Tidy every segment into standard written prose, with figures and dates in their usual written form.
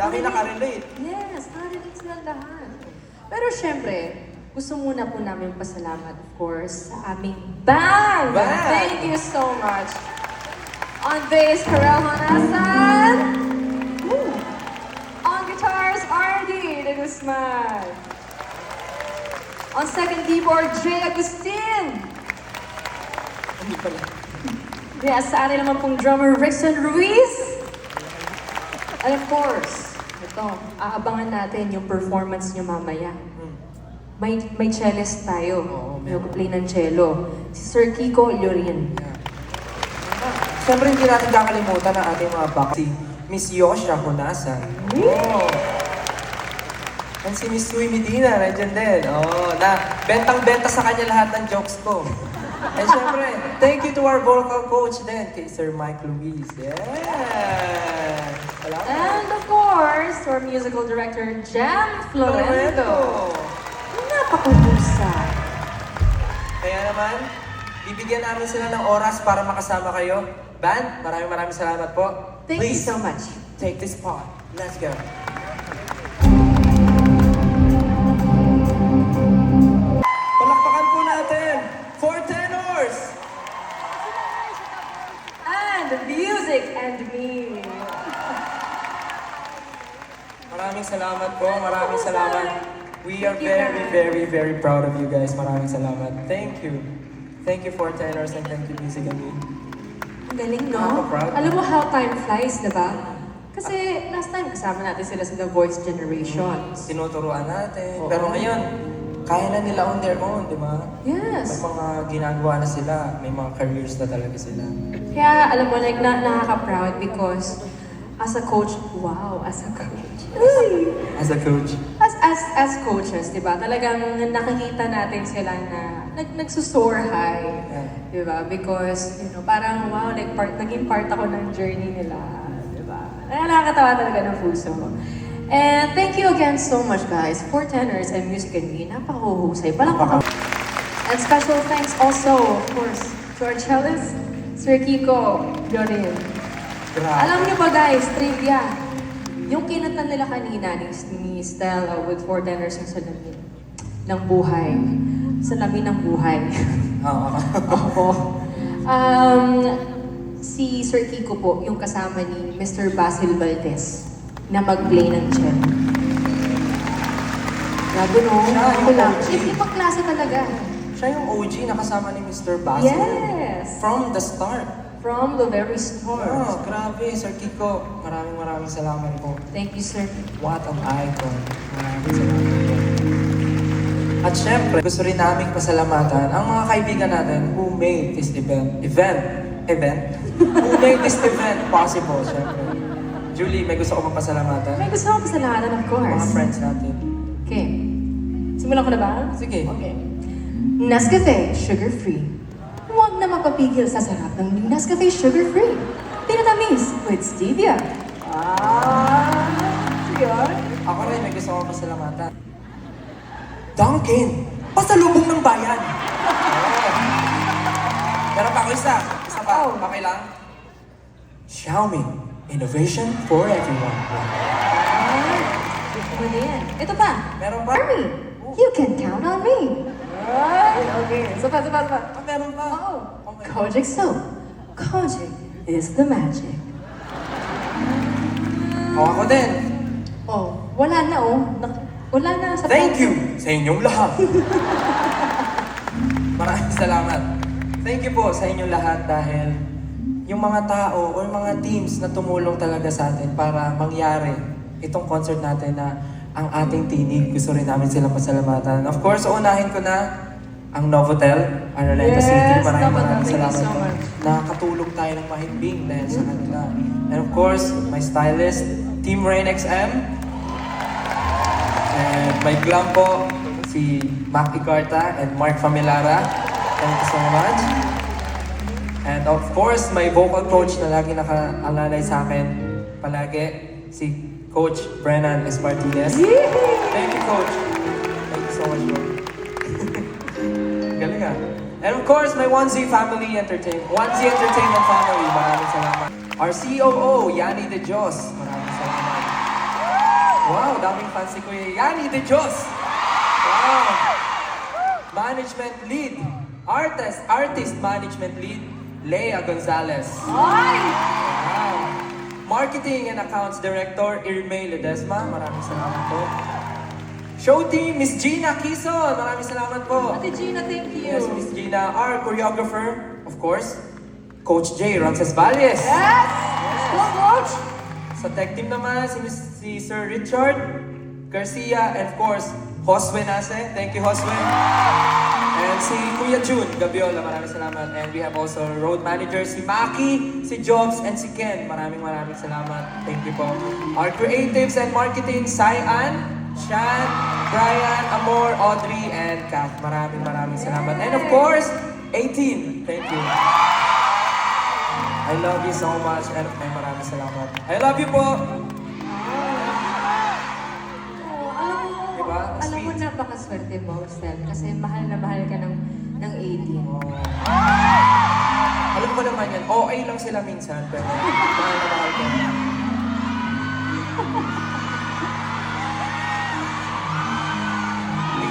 Dami nakarelate. Yes, nakarelate silang lahat. Pero syempre, gusto muna po namin pasalamat, of course, sa aming band! Thank you so much! On bass, Karel Honasan! Woo. On guitars, RD de Guzman! On second keyboard, Jay Agustin! Hindi pala. Yes, sa atin naman pong drummer, Rickson Ruiz! And of course, ito, aabangan natin yung performance nyo mamaya. May cellist tayo. May play ng cello. Si Sir Kiko Llorin. Siyempre hindi natin kakalimutan ang ating mga back. Si Miss Yosha Honasan. Oh. And si Miss Sui Medina, nandiyan din. Oh, na bentang-benta sa kanya lahat ng jokes ko. And siyempre, thank you to our vocal coach din, kay Sir Mike Luis. Yeah! And of course, to our musical director, Jam Florento. Napakahusay. Kaya naman, bibigyan namin sila ng oras para makasama kayo. Band, maraming salamat po. Thank you so much. Take this part. Let's go. Palakpakan po natin, 4 tenors! And music and me. Maraming salamat po, maraming salamat. We are very proud of you guys. Maraming salamat. Thank you. Thank you, 4 tenors, and thank you, Music and Me. Ang galing, no? Nakaka-proud. Alam mo how time flies, di ba? Kasi last time kasama natin sila sa The Voice Generations. Tinuturuan natin. Oo. Pero ngayon, kaya na nila on their own, di ba? May Yes. mga ginagawa na sila. May mga careers na talaga sila. Kaya alam mo, like, nakaka-proud because as a coach, wow, as a coach. Uy! As a coach. As coaches, di ba? Talagang nakikita natin sila na nagsusoar high. Yeah. Di ba? Because, you know, parang wow, like naging part ako ng journey nila. Di ba? Nakakatawa talaga ng puso. And thank you again so much, guys, for tenors and music and me. Napakahuhusay. Palakpakan. And special thanks also, of course, to our cellist, Sir Kiko Llorin. Grabe. Alam niyo ba, guys, trivia, yung kinatan nila kanina ni Stella with 4 tenors yung salamin ng buhay. Salamin ng buhay. Oo. Opo. Si Sir Kiko po, yung kasama ni Mr. Basil Valdez na mag-play ng cello. Grabe, no? Siya yung Ako lang. OG. Ibang klase talaga. Siya yung OG na kasama ni Mr. Basil. Yes! From the start. From the very start. Oh, grabe, Sir Kiko. Maraming salamat po. Thank you, sir. What an icon. Maraming salamat po. At syempre, gusto rin namin pasalamatan ang mga kaibigan natin who made this event? Who made this event possible, syempre. Julie, may gusto ko pasalamatan. May gusto akong pasalamatan, of course. Mga friends natin. Okay. Simulan ko na ba? Sige. Okay. Nescafe, sugar-free. Huwag na magpapigil sa sarap ng Nescafe sugar-free. Tinatamis with stevia. Yun. Ako rin, may gusto ko pasalamatan. Dunkin! Pasalubong ng bayan! Oh. Meron pa ako isa. Isa pa. Okay lang? Xiaomi. Innovation for everyone. Ano na yan? Ito pa. Meron pa? Army, you can count on me. Okay. Sapa. Ah, meron pa. Oh. Okay. Kojic soap. Kojic is the magic. O, ako din. Oh, wala na oh. Wala na sa Thank you sa inyong lahat. Maraming salamat. Thank you po sa inyong lahat dahil yung mga tao o yung mga teams na tumulong talaga sa atin para mangyari itong concert natin na ang ating tinig. Gusto rin namin silang pasalamatan. Of course, unahin ko na ang Novotel, Arleta City. Maraming salamat so po. much. Nakakatulog tayo ng mahimbing dahil sa kanila. And of course, my stylist, Team Rain XM. And my glam po, si Mac Icarta and Mark Familara. Thank you so much. And of course, my vocal coach na lagi nakaalalay sa akin palagi, si Coach Brennan Espartines. Thank you, Coach. Thank you so much, bro. Galing ah. And of course, my 1Z Family Entertainment. 1Z Entertainment Family. Maraming salamat. Our COO, Yanni De Dios. Maraming salamat. Wow, daming fans si Kuya Yani de Diyos. Wow. Management lead. Artist management lead, Lea Gonzalez. Ay! Wow. Marketing and Accounts Director, Irmay Ledesma. Maraming salamat po. Show team, Miss Gina Quezon. Maraming salamat po. Ate Gina, thank you. Yes, Miss Gina. Our choreographer, of course, Coach J. Roncesvalles. Yes! Go, Coach! Sa tech team naman, si Sir Richard Garcia, and of course, Josue Nase. Thank you, Josue. And si Kuya June Gabiola, maraming salamat. And we have also road managers, si Maki, si Jobs, and si Ken. Maraming salamat. Thank you po. Our creatives and marketing, Cyan, Shan, Brian, Amor, Audrey, and Kat. Maraming salamat. And of course, 18. Thank you. I love you so much, and maraming salamat. I love you po! Diba? Alam mo, Sweet. napakaswerte mo, Stel, kasi mahal na mahal ka ng 18. Oh. Alam ko naman yan, OA lang sila minsan, pero mahal na mahal ko.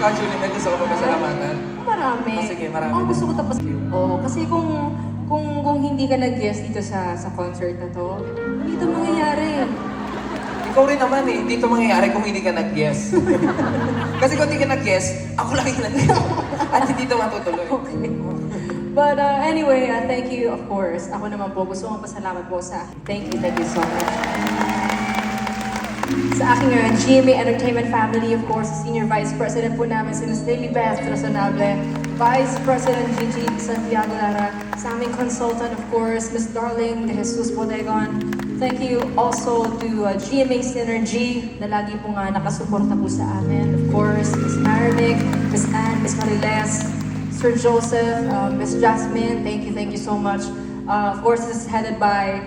Ikaw, Julie, may gusto ko magpasalamatan. Marami. Oh, sige, marami. Oh, gusto ko tapos. Oh, kasi kung hindi ka nag-guest dito sa concert na to, hindi ito mangyayari. Ikaw rin naman eh, hindi ito mangyayari kung hindi ka nag-guess. Kasi kung hindi ka nag-guess, ako lang yung nag-guess. At hindi ito matutuloy. Okay. But anyway, thank you, of course. Ako naman po, gusto kong pasalamat po sa thank you so much. Sa aking GMA Entertainment family, of course, Senior Vice President po namin, si Ms. Lily Beth Trasonable, Vice President Gigi Santiago Lara, sa aming consultant, of course, Ms. Darling De Jesus Bodegon. Thank you also to GMA Synergy, na lagi po nga nakasuporta po sa amin. Of course, Ms. Marinic, Ms. Anne, Ms. Mariles, Sir Joseph, Ms. Jasmine, thank you so much. Of course, this is headed by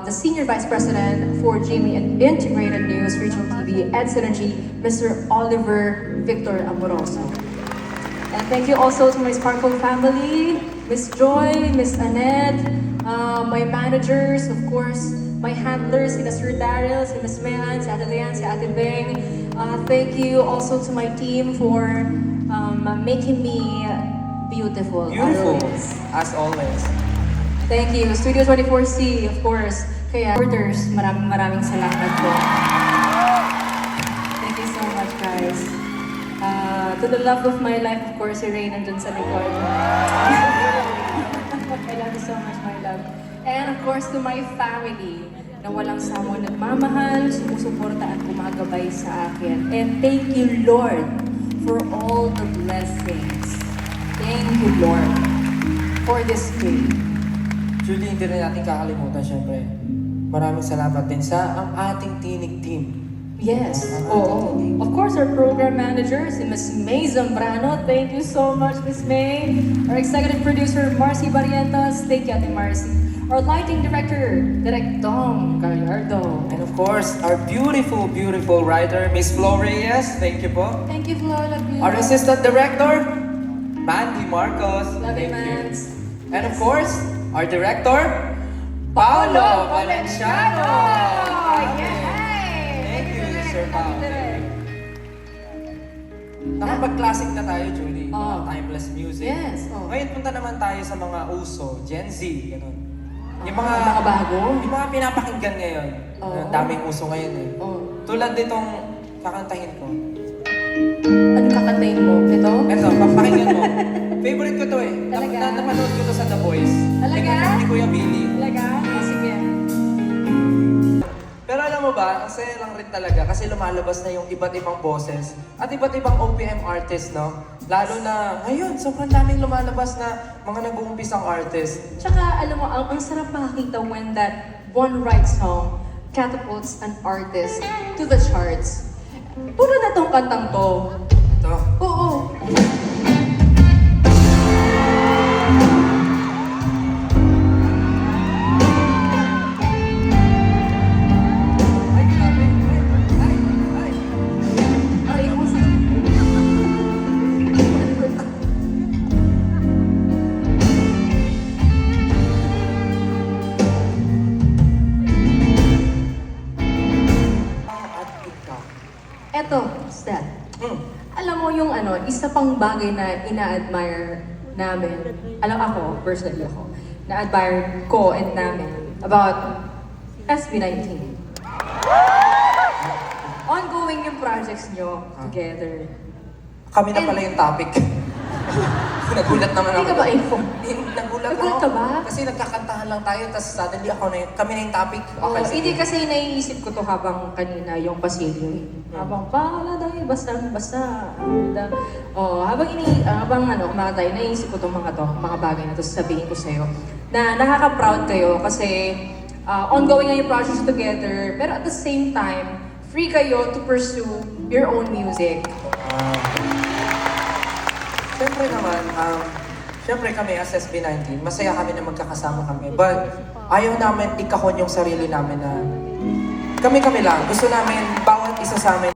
the Senior Vice President for GMA and Integrated News, Regional TV, and Synergy, Mr. Oliver Victor Amoroso. And thank you also to my Sparkle family, Miss Joy, Miss Annette, my managers, of course, my handlers, si Sir Daryl, si Miss Mehan, si Ate Lian, si Ate Beng. Thank you also to my team for making me beautiful. Beautiful, always. as always. Thank you. Studio 24C, of course. Kaya, supporters, maraming salamat po. Thank you so much, guys. To the love of my life, of course, si Ray nandun sa likod. I love you so much, my love. And of course, to my family, na walang sawang nagmamahal, sumusuporta at gumagabay sa akin. And thank you, Lord, for all the blessings. Thank you, Lord, for this day. Julie, hindi rin natin kakalimutan, syempre. Maraming salamat din sa ang ating tinig team. Yes. Oh, of course, our program manager, si Ms. May Zambrano. Thank you so much, Ms. May. Our executive producer, Marcy Barrientos. Thank you, Ate Marcy. Our lighting director, Direk Dom Gallardo. And of course, our beautiful writer, Miss Flo Reyes. Thank you po. Thank you, Flo. Love you. Our assistant director, Mandy Marcos. Love you, Thank you. Mans. And of course, our director, Paolo Valenciano. Yay! Thank you, Sir Paolo. Nakapag-classic na tayo, Julie. Oh. Timeless music. Yes, oh. Ngayon, punta naman tayo sa mga uso, Gen Z, gano'n. Yung Mga bago? Yung mga pinapakinggan ngayon. Oo. Ang daming uso ngayon eh. Oh. Tulad nitong kakantahin ko. Ano kakantayin mo? Ito? Eto, papakinggan mo. Favorite ko to eh. Talaga? Napanood ko to sa The Voice. Talaga? Pinakanta ni Kuya Billy. Talaga? Oh, sige. Pero alam mo ba, ang saya lang rin talaga kasi lumalabas na yung iba't ibang boses at iba't ibang OPM artist, no? Lalo na ngayon, sobrang daming lumalabas na mga nag-uumpisang artist. Tsaka, alam mo, ang sarap makakita when that one right song catapults an artist to the charts. Tulad na tong kantang to. Ito. Oo. Ay, grabe. Ay, ay. Ay, kung At ikaw. Ito, Stan. Hmm. Alam mo yung ano, isa pang bagay na ina-admire namin, alam ako, personally ako, na-admire ko and namin about SB19. Ongoing yung projects nyo together. Kami na pala yung topic. Nagulat naman ako. Hindi ka ba informed? Nagulat Nagulat ako. ka ba? Kasi nagkakantahan lang tayo, tapos suddenly kami na yung topic. Oh, Okay, sige. hindi kasi naiisip ko to habang kanina yung pasilyo. Habang paala dahil basta. Habang kumaka tayo, naiisip ko tong mga bagay na to, sasabihin ko sa'yo. Na nakaka-proud kayo kasi ongoing nga yung projects together, pero at the same time, free kayo to pursue your own music. Siyempre naman, siyempre kami as SB19, masaya kami na magkakasama kami. But ayaw namin ikahon yung sarili namin na kami-kami lang. Gusto namin bawat isa sa amin